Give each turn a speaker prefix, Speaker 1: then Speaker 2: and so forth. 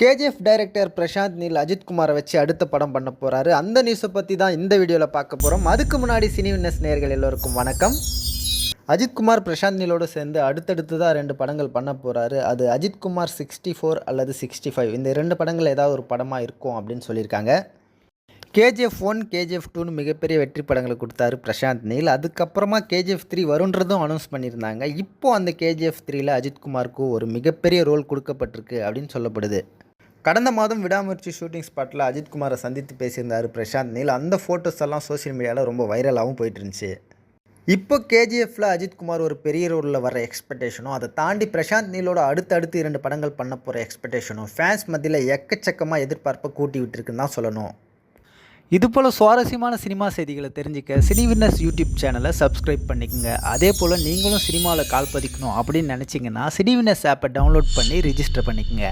Speaker 1: KGF director Prashanth Neel Ajith குமாரை வச்சு அடுத்த படம் பண்ண போகிறாரு. அந்த நியூஸை பற்றி தான் இந்த வீடியோவில் பார்க்க போகிறோம். அதுக்கு முன்னாடி சினி விட்னஸ் நேயர்கள் எல்லோருக்கும் வணக்கம். அஜித் குமார் பிரசாந்த் நீலோடு சேர்ந்து அடுத்தடுத்து தான் 2 படங்கள் பண்ண போகிறாரு. அது அஜித் குமார் 64 அல்லது 65 இந்த 2 படங்கள் ஏதாவது ஒரு படமாக இருக்கும் அப்படின்னு சொல்லியிருக்காங்க. கேஜிஎஃப் 1 கேஜிஎஃப் 2ன்னு மிகப்பெரிய வெற்றி படங்களை கொடுத்தாரு பிரசாந்த் நீல். அதுக்கப்புறமா கேஜிஎஃப் 3 வருன்றதும் அனௌன்ஸ் பண்ணியிருந்தாங்க. இப்போது அந்த கேஜிஎஃப் 3ல் அஜித் குமாருக்கு ஒரு மிகப்பெரிய ரோல் கொடுக்கப்பட்டிருக்கு அப்படின்னு சொல்லப்படுது. கடந்த மாதம் விடாமுயற்சி ஷூட்டிங் ஸ்பாட்டில் அஜித் குமாரை சந்தித்து பேசியிருந்தார் பிரசாந்த் நீல். அந்த ஃபோட்டோஸ் எல்லாம் சோஷியல் மீடியாவில் ரொம்ப வைரலாகவும் போயிட்டு இருந்துச்சு. இப்போ கேஜிஎஃப்பில் அஜித் குமார் ஒரு பெரிய ரோலில் வர எக்ஸ்பெக்டேஷனும், அதை தாண்டி பிரசாந்த் நீலோட அடுத்தடுத்து 2 படங்கள் பண்ண போகிற எக்ஸ்பெக்டேஷனும் ஃபேன்ஸ் மத்தியில் எக்கச்சக்கமாக எதிர்பார்ப்பை கூட்டி விட்டுருக்குன்னு தான் சொல்லணும். இதுபோல் சுவாரஸ்யமான சினிமா செய்திகளை தெரிஞ்சுக்க சினி விட்னஸ் யூடியூப் சேனலை சப்ஸ்கிரைப் பண்ணிக்கோங்க. அதே போல் நீங்களும் சினிமாவில் கால் பதிக்கணும் அப்படின்னு நினச்சிங்கன்னா சினி விட்னஸ் ஆப்பை டவுன்லோட் பண்ணி ரிஜிஸ்டர் பண்ணிக்கோங்க.